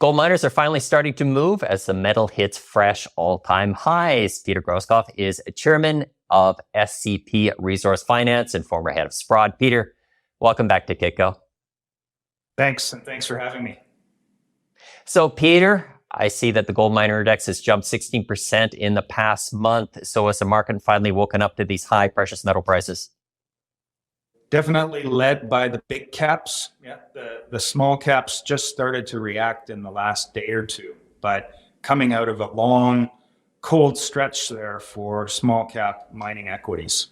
Gold miners are finally starting to move as the metal hits fresh all-time highs. Peter Grosskopf is chairman of SCP Resource Finance and former head of Sprott. Peter, welcome back to Kitco. Thanks, and thanks for having me. So, Peter, I see that the gold miner index has jumped 16% in the past month. So has the market finally woken up to these high precious metal prices? Definitely led by the big caps. Yeah, the small caps just started to react in the last day or two, but coming out of a long, cold stretch there for small cap mining equities.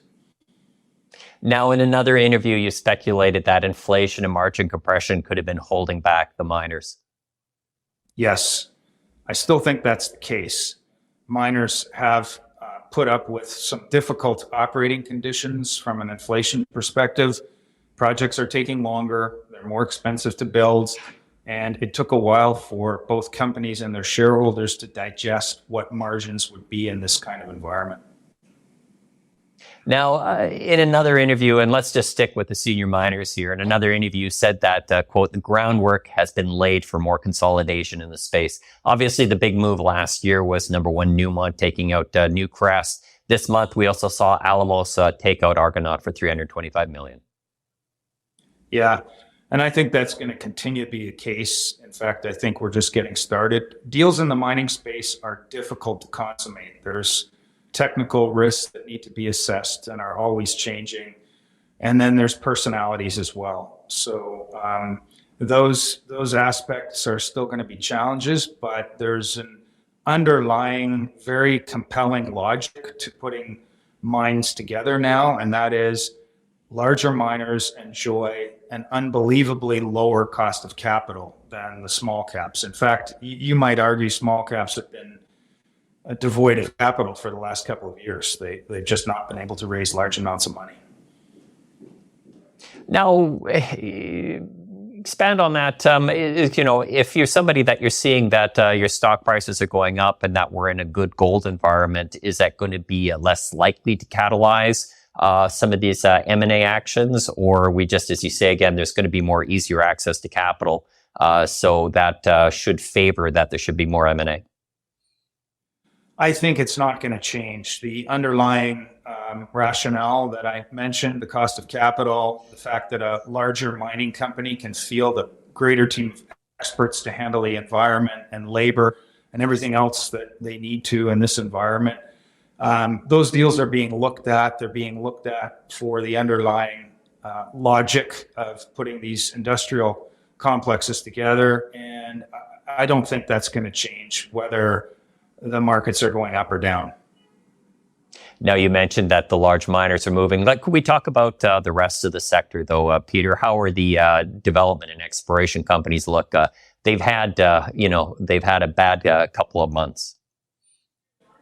Now, in another interview, you speculated that inflation and margin compression could have been holding back the miners. Yes, I still think that's the case. Miners have put up with some difficult operating conditions from an inflation perspective. Projects are taking longer, they're more expensive to build, and it took a while for both companies and their shareholders to digest what margins would be in this kind of environment. Now, in another interview, and let's just stick with the senior miners here, in another interview you said that, quote, the groundwork has been laid for more consolidation in the space. Obviously, the big move last year was number one, Newmont taking out Newcrest. This month, we also saw Alamos take out Argonaut for $325 million. Yeah, and I think that's going to continue to be the case. In fact, I think we're just getting started. Deals in the mining space are difficult to consummate. There's technical risks that need to be assessed and are always changing. And then there's personalities as well. So those aspects are still going to be challenges, but there's an underlying very compelling logic to putting mines together now, and that is larger miners enjoy an unbelievably lower cost of capital than the small caps. In fact, you might argue small caps have been devoid of capital for the last couple of years. They've just not been able to raise large amounts of money. Now, expand on that. If you're somebody that you're seeing that your stock prices are going up and that we're in a good gold environment, is that going to be less likely to catalyze some of these M&A actions? Or are we just, as you say, again, there's going to be more easier access to capital, so that should favor that there should be more M&A? I think it's not going to change. The underlying rationale that I mentioned, the cost of capital, the fact that a larger mining company can field a greater team of experts to handle the environment and labor and everything else that they need to in this environment. Those deals are being looked at. They're being looked at for the underlying logic of putting these industrial complexes together. And I don't think that's going to change whether the markets are going up or down. Now, you mentioned that the large miners are moving. Could we talk about the rest of the sector, though, Peter? How are the development and exploration companies look? They've had a bad couple of months.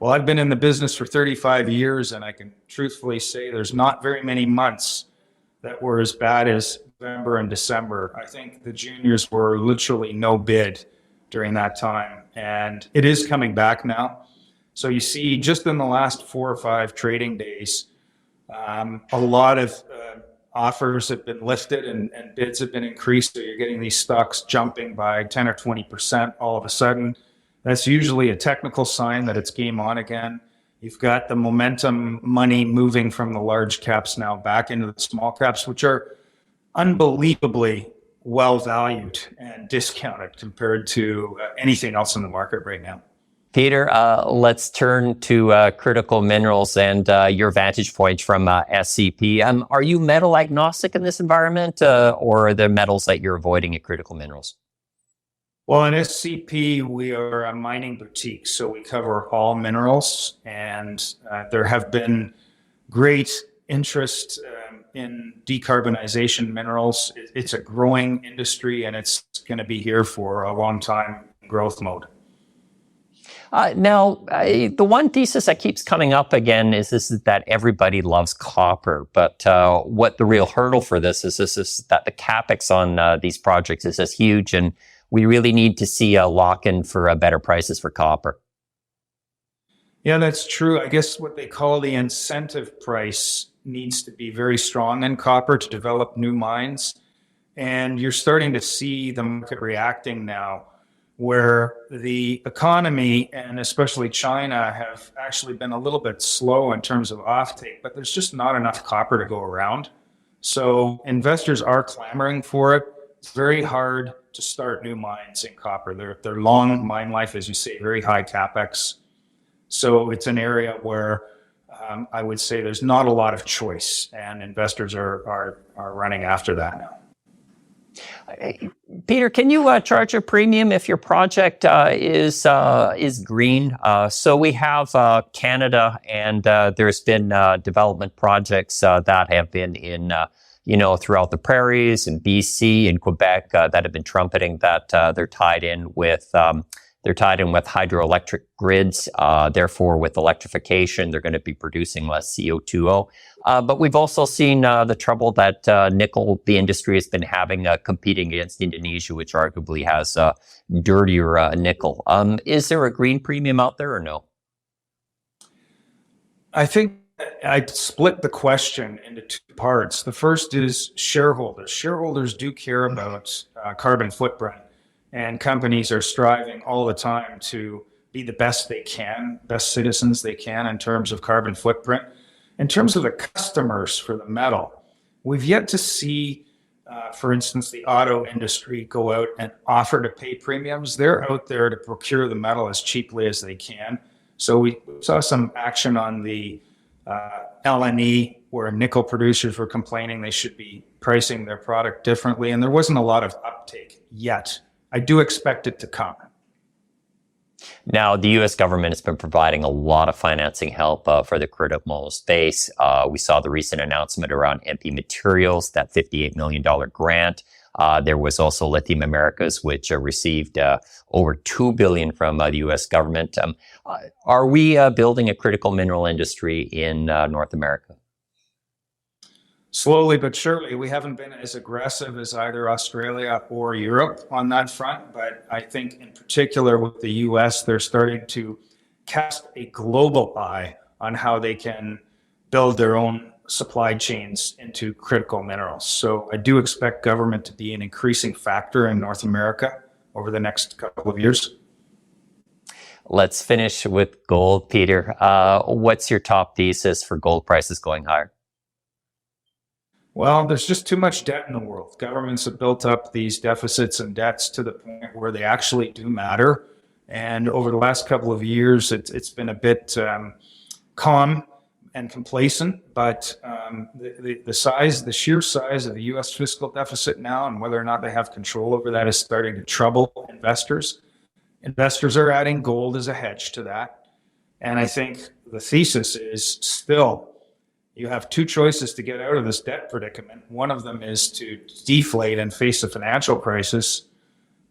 Well, I've been in the business for 35 years, and I can truthfully say there's not very many months that were as bad as November and December. I think the juniors were literally no bid during that time, and it is coming back now. So you see, just in the last 4 or 5 trading days, a lot of offers have been lifted and bids have been increased. So you're getting these stocks jumping by 10 or 20% all of a sudden. That's usually a technical sign that it's game on again. You've got the momentum money moving from the large caps now back into the small caps, which are unbelievably well valued and discounted compared to anything else in the market right now. Peter, let's turn to critical minerals and your vantage point from SCP. Are you metal agnostic in this environment, or are there metals that you're avoiding at critical minerals? Well, in SCP, we are a mining boutique, so we cover all minerals, and there have been great interest in decarbonization minerals. It's a growing industry, and it's going to be here for a long time in growth mode. Now, the one thesis that keeps coming up again is that everybody loves copper, but what the real hurdle for this is that the capex on these projects is just huge, and we really need to see a lock-in for better prices for copper. Yeah, that's true. I guess what they call the incentive price needs to be very strong in copper to develop new mines. And you're starting to see the market reacting now where the economy and especially China have actually been a little bit slow in terms of offtake, but there's just not enough copper to go around. So investors are clamoring for it. It's very hard to start new mines in copper. They're long mine life, as you say, very high capex. So it's an area where I would say there's not a lot of choice, and investors are running after that now. Peter, can you charge a premium if your project is green? So we have Canada, and there's been development projects that have been in throughout the prairies in BC and Quebec that have been trumpeting that they're tied in with hydroelectric grids. Therefore, with electrification, they're going to be producing less CO2. But we've also seen the trouble that the industry has been having competing against Indonesia, which arguably has dirtier nickel. Is there a green premium out there or no? I think I'd split the question into two parts. The first is shareholders. Shareholders do care about carbon footprint. And companies are striving all the time to be the best they can, best citizens they can in terms of carbon footprint. In terms of the customers for the metal, we've yet to see, for instance, the auto industry go out and offer to pay premiums. They're out there to procure the metal as cheaply as they can. So we saw some action on the LNE, where nickel producers were complaining they should be pricing their product differently, and there wasn't a lot of uptake yet. I do expect it to come. Now, the U.S. government has been providing a lot of financing help for the critical space. We saw the recent announcement around MP Materials, that $58 million grant. There was also Lithium Americas, which received over $2 billion from the U.S. government. Are we building a critical mineral industry in North America? Slowly but surely. We haven't been as aggressive as either Australia or Europe on that front, but I think in particular with the US, they're starting to cast a global eye on how they can build their own supply chains into critical minerals. So I do expect government to be an increasing factor in North America over the next couple of years. Let's finish with gold, Peter. What's your top thesis for gold prices going higher? Well, there's just too much debt in the world. Governments have built up these deficits and debts to the point where they actually do matter. And over the last couple of years, it's been a bit calm and complacent. But the sheer size of the U.S. fiscal deficit now, and whether or not they have control over that, is starting to trouble investors. Investors are adding gold as a hedge to that. And I think the thesis is still, you have two choices to get out of this debt predicament. One of them is to deflate and face a financial crisis,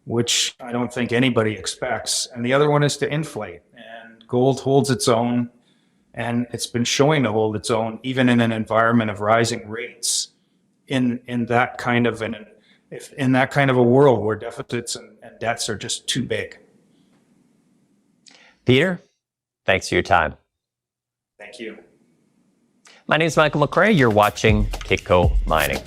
which I don't think anybody expects. And the other one is to inflate. And gold holds its own, and it's been showing to hold its own even in an environment of rising rates in that kind of a world where deficits and debts are just too big. Peter, thanks for your time. Thank you. My name is Michael McRae. You're watching Kitco Mining.